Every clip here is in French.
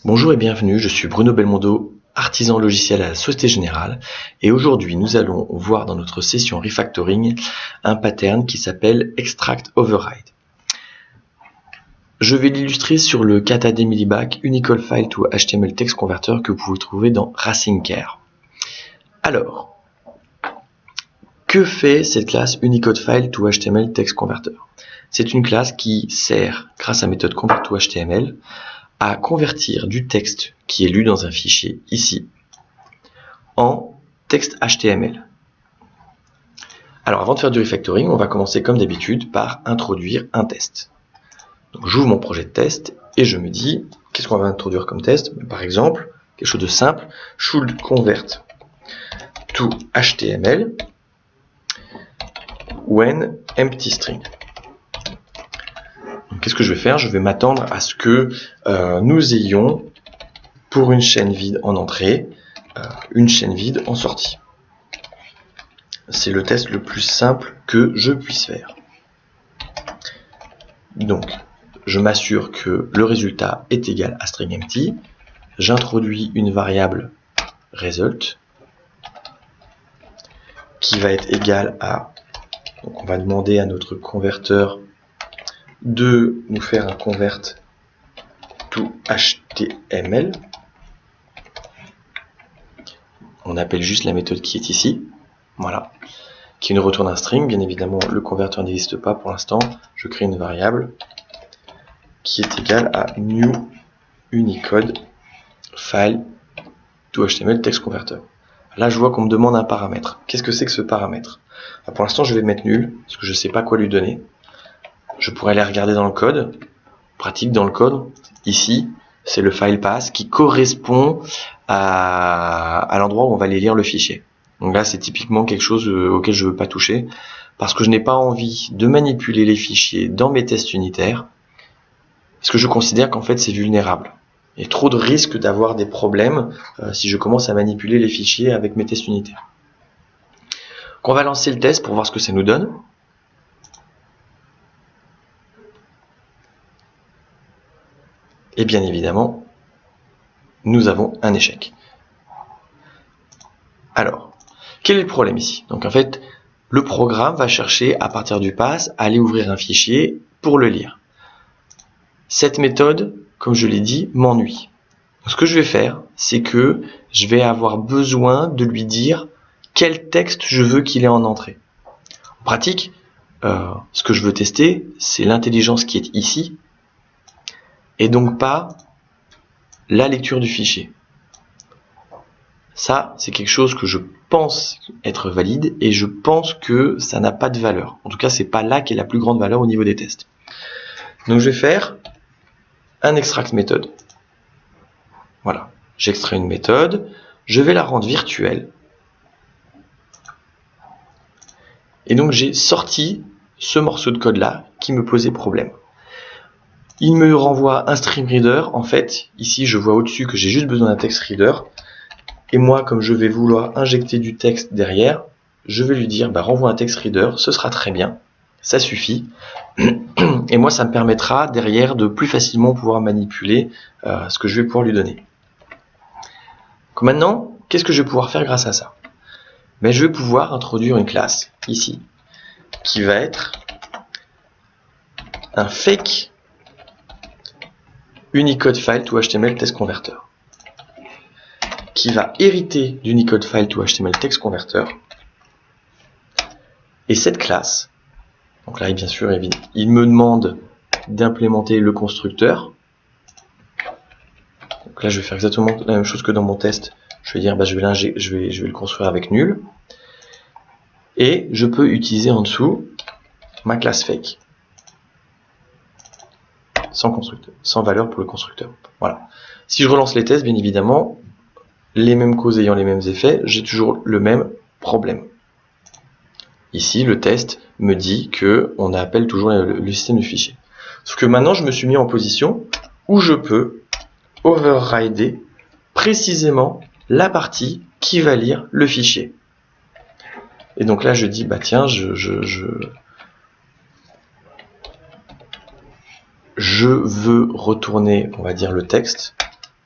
Bonjour et bienvenue, je suis Bruno Belmondo, artisan logiciel à la Société Générale, et aujourd'hui nous allons voir dans notre session refactoring un pattern qui s'appelle Extract Override. Je vais l'illustrer sur le Kata Demilibac Unicode File to HTML Text Converter que vous pouvez trouver dans Racing Care. Alors, que fait cette classe Unicode File to HTML Text Converter? C'est une classe qui sert, grâce à la méthode convert_to_html, à convertir du texte qui est lu dans un fichier ici en texte HTML. Alors avant de faire du refactoring, on va commencer comme d'habitude par introduire un test. Donc j'ouvre mon projet de test et je me dis, qu'est-ce qu'on va introduire comme test? Par exemple, quelque chose de simple, should convert to HTML when empty string. Qu'est-ce que je vais faire? Je vais m'attendre à ce que nous ayons, pour une chaîne vide en entrée, une chaîne vide en sortie. C'est le test le plus simple que je puisse faire. Donc, je m'assure que le résultat est égal à string empty. J'introduis une variable result qui va être égale à... Donc on va demander à notre converteur de nous faire un convert to HTML. On appelle juste la méthode qui est ici, voilà, qui nous retourne un string. Bien évidemment, le converteur n'existe pas pour l'instant. Je crée une variable qui est égale à new Unicode File to HTML Text Converter. Là, je vois qu'on me demande un paramètre. Qu'est-ce que c'est que ce paramètre? Pour l'instant, je vais mettre nul, parce que je ne sais pas quoi lui donner. Je pourrais aller regarder dans le code. Pratique, dans le code, ici, c'est le file path qui correspond à l'endroit où on va aller lire le fichier. Donc là, c'est typiquement quelque chose auquel je ne veux pas toucher, parce que je n'ai pas envie de manipuler les fichiers dans mes tests unitaires, parce que je considère qu'en fait, c'est vulnérable. Il y a trop de risques d'avoir des problèmes si je commence à manipuler les fichiers avec mes tests unitaires. Donc on va lancer le test pour voir ce que ça nous donne. Et bien évidemment, nous avons un échec. Alors, quel est le problème ici? Donc en fait, le programme va chercher à partir du pass à aller ouvrir un fichier pour le lire. Cette méthode, comme je l'ai dit, m'ennuie. Ce que je vais faire, c'est que je vais avoir besoin de lui dire quel texte je veux qu'il ait en entrée. En pratique, ce que je veux tester, c'est l'intelligence qui est ici, et donc pas la lecture du fichier. Ça, c'est quelque chose que je pense être valide et je pense que ça n'a pas de valeur. En tout cas, c'est pas là qu'est la plus grande valeur au niveau des tests. Donc je vais faire un extract méthode. Voilà, j'extrais une méthode, je vais la rendre virtuelle. Et donc j'ai sorti ce morceau de code là qui me posait problème. Il me renvoie un stream reader. En fait, ici je vois au-dessus que j'ai juste besoin d'un text reader. Et moi, comme je vais vouloir injecter du texte derrière, je vais lui dire renvoie un text reader, ce sera très bien, ça suffit. Et moi, ça me permettra derrière de plus facilement pouvoir manipuler ce que je vais pouvoir lui donner. Donc maintenant, qu'est-ce que je vais pouvoir faire grâce à ça? Je vais pouvoir introduire une classe ici qui va être un fake Unicode File to HTML Text Converter, qui va hériter d'Unicode File to HTML Text Converter. Et cette classe, donc là bien sûr il me demande d'implémenter le constructeur. Donc là je vais faire exactement la même chose que dans mon test. Je vais dire je vais le construire avec nul. Et je peux utiliser en dessous ma classe fake. Sans constructeur, sans valeur pour le constructeur. Voilà. Si je relance les tests, bien évidemment, les mêmes causes ayant les mêmes effets, j'ai toujours le même problème. Ici, le test me dit qu'on appelle toujours le système du fichier. Sauf que maintenant, je me suis mis en position où je peux overrider précisément la partie qui va lire le fichier. Et donc là, je dis, tiens, je veux retourner, on va dire, le texte.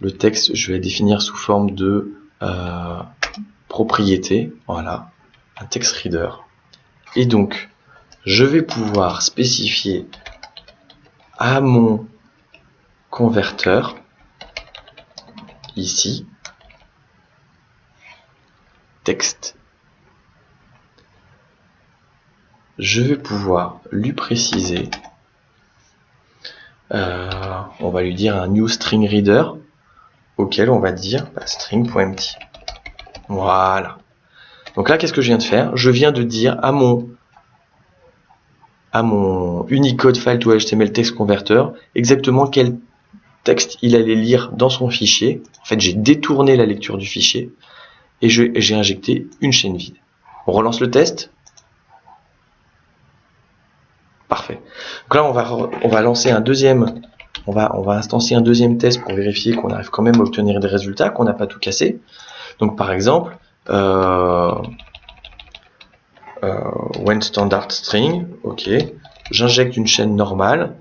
Le texte, je vais le définir sous forme de propriété. Voilà, un text reader. Et donc, je vais pouvoir spécifier à mon converteur, ici, texte. Je vais pouvoir lui préciser, on va lui dire un new string reader, auquel on va dire string.empty. Voilà. Donc là, qu'est-ce que je viens de faire? Je viens de dire à mon Unicode file to HTML text converter exactement quel texte il allait lire dans son fichier. En fait, j'ai détourné la lecture du fichier et j'ai injecté une chaîne vide. On relance le test. Parfait. Donc là, on va lancer un deuxième, on va instancier un deuxième test pour vérifier qu'on arrive quand même à obtenir des résultats, qu'on n'a pas tout cassé. Donc par exemple, when standard string, ok, j'injecte une chaîne normale.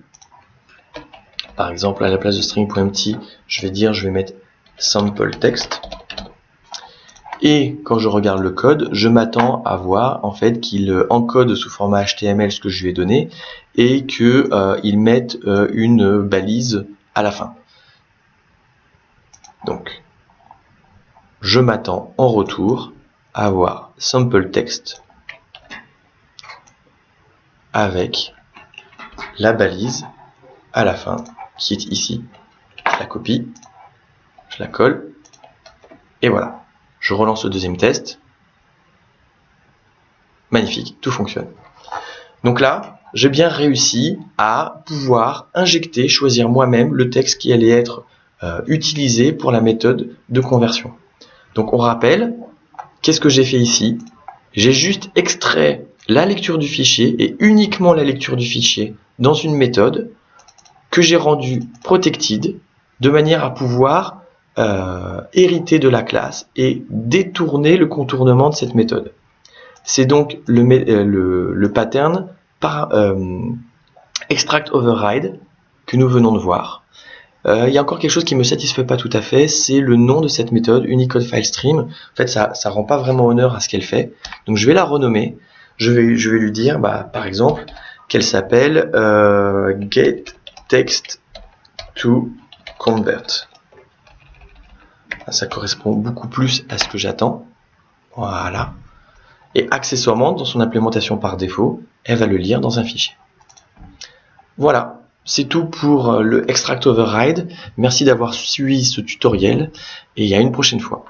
Par exemple, à la place de string.empty, je vais mettre sample text. Et quand je regarde le code, je m'attends à voir en fait qu'il encode sous format HTML ce que je lui ai donné et qu'il mette une balise à la fin. Donc, je m'attends en retour à avoir sample text avec la balise à la fin qui est ici. Je la copie, je la colle et voilà. Je relance le deuxième test. Magnifique, tout fonctionne. Donc là, j'ai bien réussi à pouvoir injecter, choisir moi-même le texte qui allait être utilisé pour la méthode de conversion. Donc on rappelle, qu'est-ce que j'ai fait ici? J'ai juste extrait la lecture du fichier et uniquement la lecture du fichier dans une méthode que j'ai rendue protected de manière à pouvoir hériter de la classe et détourner le contournement de cette méthode. C'est donc le pattern par extract override que nous venons de voir. Il y a encore quelque chose qui ne me satisfait pas tout à fait, c'est le nom de cette méthode Unicode File Stream. En fait, ça rend pas vraiment honneur à ce qu'elle fait. Donc je vais la renommer. Je vais lui dire, par exemple, qu'elle s'appelle get text to convert. Ça correspond beaucoup plus à ce que j'attends. Voilà. Et accessoirement, dans son implémentation par défaut, elle va le lire dans un fichier. Voilà, c'est tout pour le Extract Override. Merci d'avoir suivi ce tutoriel et à une prochaine fois.